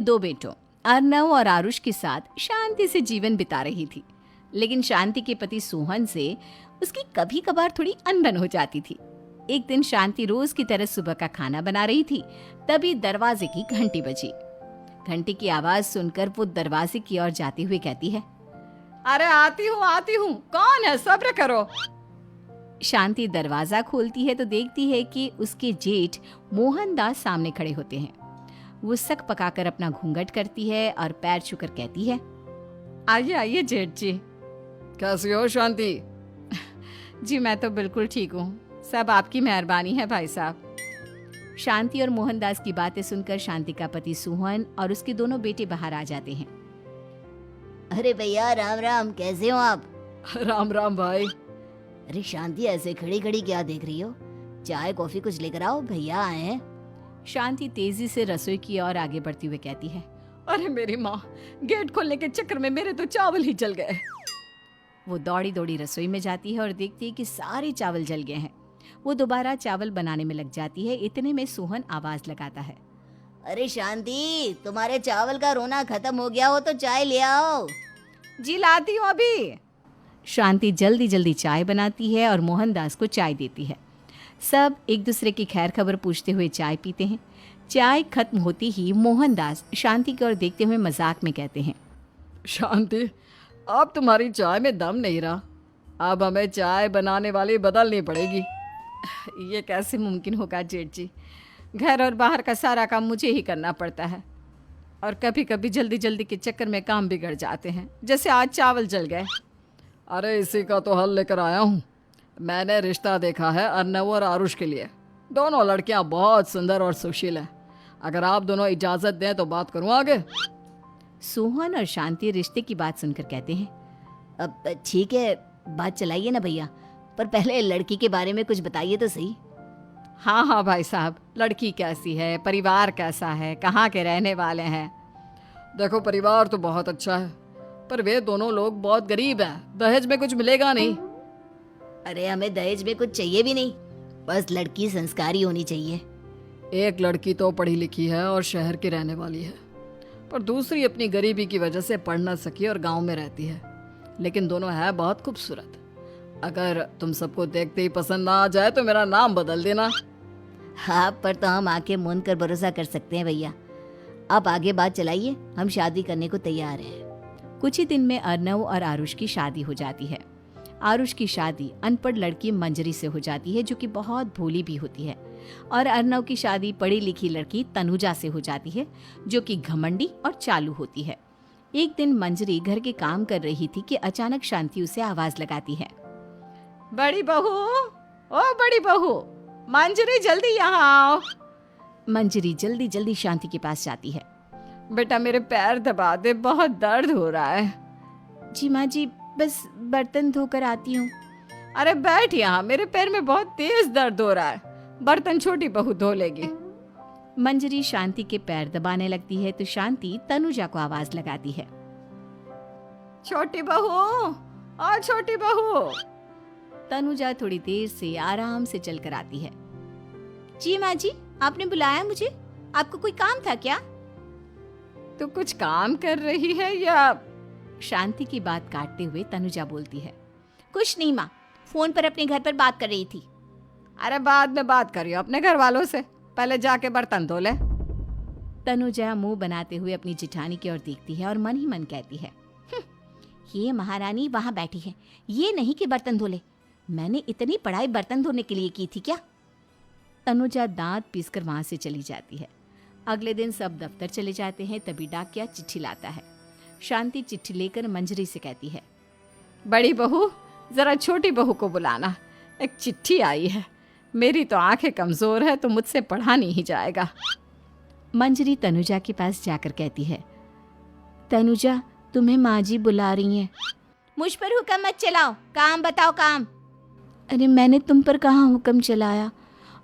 दो बेटों अर्नव और आरुष के साथ शांति से जीवन बिता रही थी। लेकिन शांति के पति सोहन से उसकी कभी कभार थोड़ी अनबन हो जाती थी। एक दिन शांति रोज की तरह सुबह का खाना बना रही थी, तभी दरवाजे की घंटी बजी। घंटी की आवाज सुनकर वो दरवाजे की ओर जाते हुए कहती है, अरे आती हूँ, कौन है, सब्र करो। शांति दरवाजा खोलती है तो देखती है कि उसके जेठ मोहनदास सामने खड़े होते हैं। वो सक पकाकर अपना घूंघट करती है और पैर छूकर कहती है, आइए आइए जेठ जी। कैसी हो शांति? जी मैं तो बिल्कुल ठीक हूँ, सब आपकी मेहरबानी है भाई साहब। शांति और मोहनदास की बातें सुनकर शांति का पति सोहन और उसके दोनों बेटे बाहर आ जाते हैं। अरे भैया राम राम, कैसे हो आप? राम राम भाई। अरे शांति, ऐसे खड़ी खड़ी क्या देख रही हो? चाय कॉफी कुछ लेकर आओ, भैया आए हैं। शांति तेजी से रसोई की ओर आगे बढ़ती हुई कहती है, अरे मेरी माँ, गेट खोलने के चक्कर में मेरे तो चावल ही जल गए। वो दौड़ी दौड़ी रसोई में जाती है और देखती है कि सारे चावल जल गए हैं। वो दोबारा चावल बनाने में लग जाती है। इतने में सोहन आवाज लगाता है, अरे शांति, तुम्हारे चावल का रोना खत्म हो गया हो तो चाय ले आओ। जी लाती हूँ अभी। शांति जल्दी जल्दी चाय बनाती है और मोहनदास को चाय देती है। सब एक दूसरे की खैर खबर पूछते हुए चाय पीते हैं। चाय खत्म होती ही मोहनदास शांति की ओर देखते हुए मजाक में कहते हैं, शांति, अब तुम्हारी चाय में दम नहीं रहा, अब हमें चाय बनाने वाली बदलनी पड़ेगी। ये कैसे मुमकिन होगा जेठ जी, घर और बाहर का सारा काम मुझे ही करना पड़ता है और कभी कभी जल्दी जल्दी के चक्कर में काम बिगड़ जाते हैं, जैसे आज चावल जल गए। अरे इसी का तो हल लेकर आया हूँ। मैंने रिश्ता देखा है अर्नव और आरुष के लिए। दोनों लड़कियाँ बहुत सुंदर और सुशील हैं। अगर आप दोनों इजाज़त दें तो बात करूँ आगे। सोहन और शांति रिश्ते की बात सुनकर कहते हैं, अब ठीक है, बात चलाइए ना भैया, पर पहले लड़की के बारे में कुछ बताइए तो सही। हाँ हाँ भाई साहब, लड़की कैसी है, परिवार कैसा है, कहाँ के रहने वाले हैं? देखो, परिवार तो बहुत अच्छा है, पर वे दोनों लोग बहुत गरीब हैं। दहेज में कुछ मिलेगा नहीं। अरे हमें दहेज में कुछ चाहिए भी नहीं, बस लड़की संस्कारी होनी चाहिए। एक लड़की तो पढ़ी लिखी है और शहर की रहने वाली है, पर दूसरी अपनी गरीबी की वजह से पढ़ ना सकी और गांव में रहती है। लेकिन दोनों है बहुत खूबसूरत। अगर तुम सबको देखते ही पसंद ना आ जाए तो मेरा नाम बदल देना। हाँ, पर तो हम आंखें मूंद कर भरोसा कर सकते हैं भैया। आप आगे बात चलाइए, हम शादी करने को तैयार हैं। कुछ ही दिन में अर्नव और आरुष की शादी हो जाती है। आरुष की शादी अनपढ़ लड़की मंजरी से हो जाती है, जो कि बहुत भोली भी होती है, और अर्नव की शादी पढ़ी लिखी लड़की तनुजा से हो जाती है, जो कि घमंडी और चालू होती है। एक दिन मंजरी घर के काम कर रही थी कि अचानक शांति उसे आवाज लगाती है, बड़ी बहू, ओ बड़ी बहू, मंजरी जल्दी यहाँ आओ। मंजरी जल्दी जल्दी शांति के पास जाती है। बेटा मेरे पैर दबा दे, बहुत दर्द हो रहा है। जी माँ जी, बस बर्तन धोकर आती हूँ। अरे बैठ यहाँ, मेरे पैर में बहुत तेज दर्द हो रहा है, बर्तन छोटी बहू धो लेगी। मंजरी शांति के पैर दबाने लगती है तो शांति तनुजा को आवाज लगाती है, छोटी बहू, ओ छोटी बहू। तनुजा थोड़ी देर से आराम से चलकर आती है। जी माँ जी, आपने बुलाया मुझे? आपको कोई काम था क्या? तू कुछ काम कर रही है या? शांति की बात काटते हुए तनुजा बोलती है, कुछ नहीं माँ, फोन पर अपने घर पर बात कर रही थी। अरे बाद में बात करियो अपने घर वालों से, पहले जाके बर्तन धो ले। तनुजा मुंह बनाते हुए अपनी जिठानी की ओर देखती है और मन ही मन कहती है, ये महारानी वहाँ बैठी है, ये नहीं कि बर्तन धो ले। मैंने इतनी पढ़ाई बर्तन धोने के लिए की थी क्या? तनुजा दांत पीसकर वहां से चली जाती है। अगले दिन सब दफ्तर चले जाते हैं, तभी डाकिया चिट्ठी लाता है। शांति चिट्ठी लेकर मंजरी से कहती है, बड़ी बहू, जरा छोटी बहू को बुलाना, एक चिट्ठी आई है। मेरी तो आंखें कमजोर है तो मुझसे पढ़ा नहीं जाएगा। मंजरी तनुजा के पास जाकर कहती है, तनुजा, तुम्हें माँ जी बुला रही हैं। मुझ पर हुक्म मत चलाओ, काम बताओ काम। अरे मैंने तुम पर कहाँ हुक्म चलाया,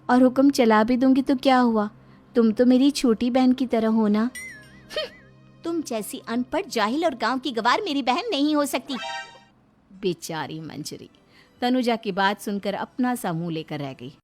और हुक्म चला भी दूंगी तो क्या हुआ, तुम तो मेरी छोटी बहन की तरह हो ना। तुम जैसी अनपढ़, जाहिल और गांव की गवार मेरी बहन नहीं हो सकती। बेचारी मंजरी तनुजा की बात सुनकर अपना सा मुंह लेकर रह गई।